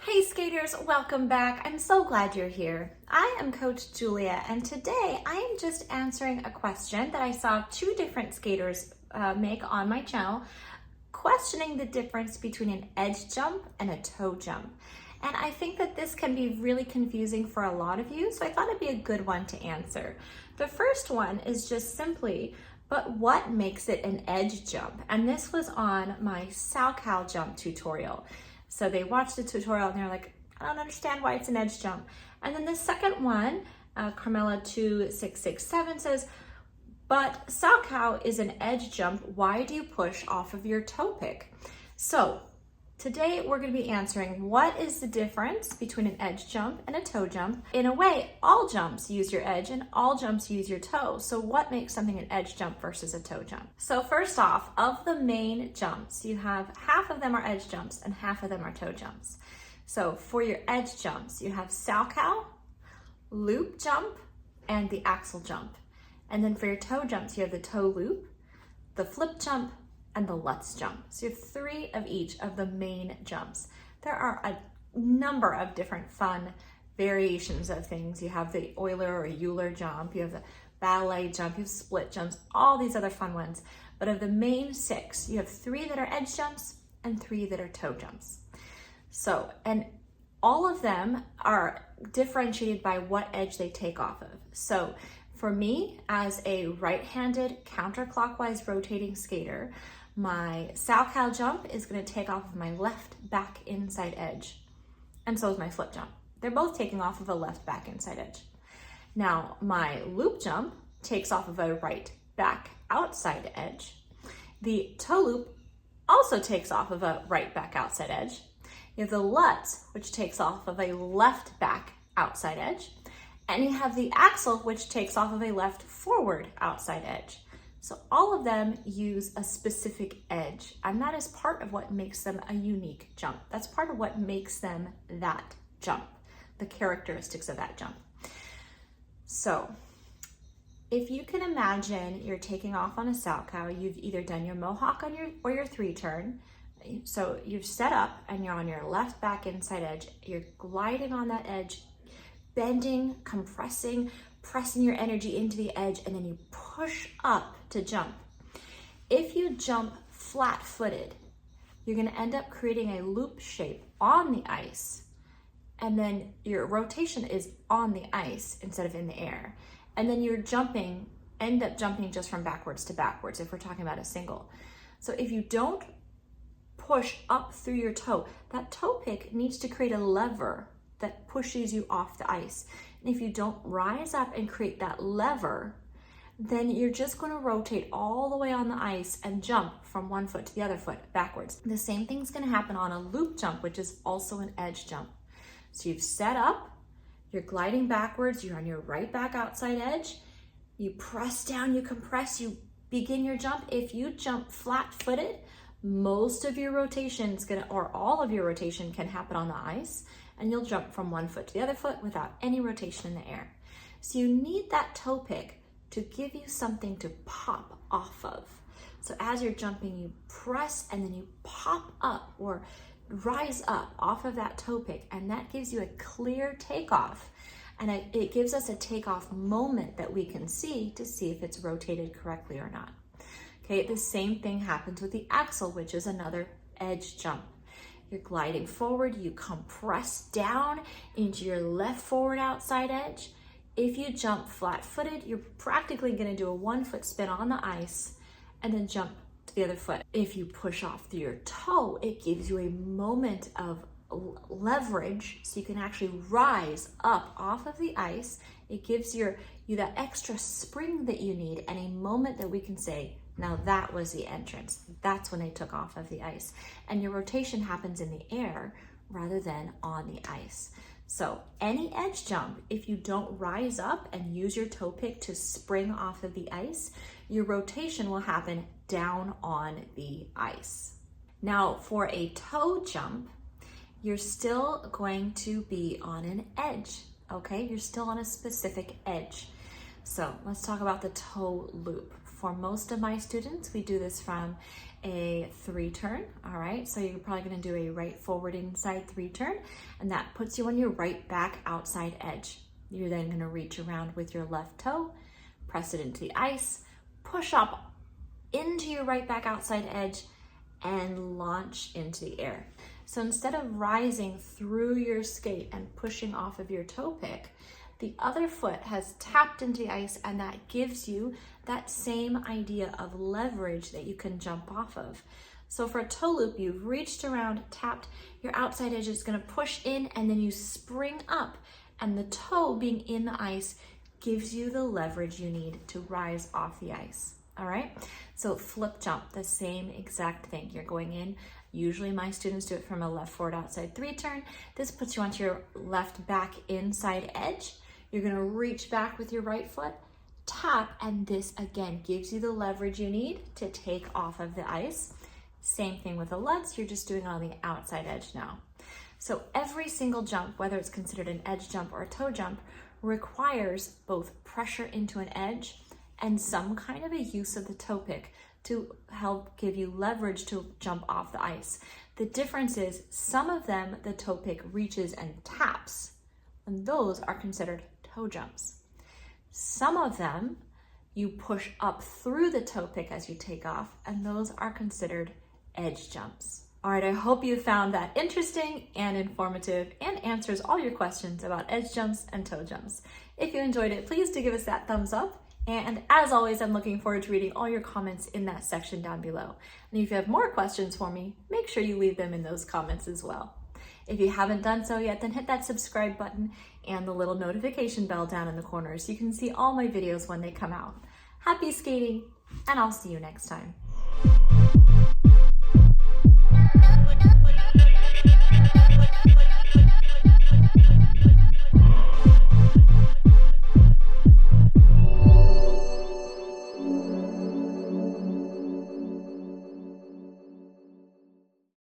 Hey skaters, welcome back. I'm so glad you're here. I am Coach Julia, and today I am just answering a question that I saw two different skaters make on my channel, questioning the difference between an edge jump and a toe jump. And I think that this can be really confusing for a lot of you, so I thought it'd be a good one to answer. The first one is just simply, but what makes it an edge jump? And this was on my SoCal jump tutorial. So they watched the tutorial and they're like, I don't understand why it's an edge jump. And then the second one, Carmela 2667 says, but SoCal is an edge jump. Why do you push off of your toe pick? So today we're going to be answering what is the difference between an edge jump and a toe jump. In a way, all jumps use your edge and all jumps use your toe. So what makes something an edge jump versus a toe jump? So first off, of the main jumps, you have half of them are edge jumps and half of them are toe jumps. So for your edge jumps, you have SoCal, loop jump, and the axle jump. And then for your toe jumps, you have the toe loop, the flip jump, and the Lutz jump. So you have three of each of the main jumps. There are a number of different fun variations of things. You have the Euler or Euler jump, you have the ballet jump, you have split jumps, all these other fun ones. But of the main six, you have three that are edge jumps and three that are toe jumps. So, and all of them are differentiated by what edge they take off of. So for me, as a right-handed counterclockwise rotating skater, my SoCal jump is going to take off of my left back inside edge, and so is my flip jump. They're both taking off of a left back inside edge. Now, my loop jump takes off of a right back outside edge. The toe loop also takes off of a right back outside edge. You have the Lutz, which takes off of a left back outside edge. And you have the axle, which takes off of a left forward outside edge. So all of them use a specific edge, and that is part of what makes them a unique jump. That's part of what makes them that jump, the characteristics of that jump. So if you can imagine you're taking off on a SoCal, you've either done your mohawk on or your three turn. So you've set up and you're on your left back inside edge. You're gliding on that edge, bending, compressing, pressing your energy into the edge, and then you push up to jump. If you jump flat-footed, you're going to end up creating a loop shape on the ice, and then your rotation is on the ice instead of in the air. And then you're end up jumping just from backwards to backwards if we're talking about a single. So if you don't push up through your toe, that toe pick needs to create a lever that pushes you off the ice. And if you don't rise up and create that lever, then you're just going to rotate all the way on the ice and jump from one foot to the other foot backwards. The same thing's going to happen on a loop jump, which is also an edge jump. So you've set up, you're gliding backwards, you're on your right back outside edge, you press down, you compress, you begin your jump. If you jump flat-footed, most of your rotation is going to, or all of your rotation can happen on the ice, and you'll jump from one foot to the other foot without any rotation in the air. So you need that toe pick to give you something to pop off of. So as you're jumping, you press and then you pop up or rise up off of that toe pick, and that gives you a clear takeoff. And it gives us a takeoff moment that we can see to see if it's rotated correctly or not. Okay, the same thing happens with the axle, which is another edge jump. You're gliding forward, you compress down into your left forward outside edge. If you jump flat-footed, you're practically going to do a 1 foot spin on the ice and then jump to the other foot. If you push off through your toe, it gives you a moment of leverage so you can actually rise up off of the ice. It gives you that extra spring that you need and a moment that we can say, now that was the entrance. That's when they took off of the ice. And your rotation happens in the air rather than on the ice. So any edge jump, if you don't rise up and use your toe pick to spring off of the ice, your rotation will happen down on the ice. Now for a toe jump, you're still going to be on an edge, okay? You're still on a specific edge. So let's talk about the toe loop. For most of my students, we do this from a 3-turn, all right? So you're probably gonna do a right forward inside 3-turn, and that puts you on your right back outside edge. You're then gonna reach around with your left toe, press it into the ice, push up into your right back outside edge, and launch into the air. So instead of rising through your skate and pushing off of your toe pick, the other foot has tapped into the ice, and that gives you that same idea of leverage that you can jump off of. So for a toe loop, you've reached around, tapped, your outside edge is gonna push in, and then you spring up, and the toe being in the ice gives you the leverage you need to rise off the ice. All right, so flip jump, the same exact thing. You're going in, usually my students do it from a left forward outside 3-turn. This puts you onto your left back inside edge. You're gonna reach back with your right foot, tap, and this again gives you the leverage you need to take off of the ice. Same thing with the Lutz, you're just doing it on the outside edge now. So every single jump, whether it's considered an edge jump or a toe jump, requires both pressure into an edge and some kind of a use of the toe pick to help give you leverage to jump off the ice. The difference is some of them, the toe pick reaches and taps, and those are considered toe jumps. Some of them, you push up through the toe pick as you take off, and those are considered edge jumps. All right, I hope you found that interesting and informative and answers all your questions about edge jumps and toe jumps. If you enjoyed it, please do give us that thumbs up. And as always, I'm looking forward to reading all your comments in that section down below. And if you have more questions for me, make sure you leave them in those comments as well. If you haven't done so yet, then hit that subscribe button and the little notification bell down in the corner so you can see all my videos when they come out. Happy skating, and I'll see you next time.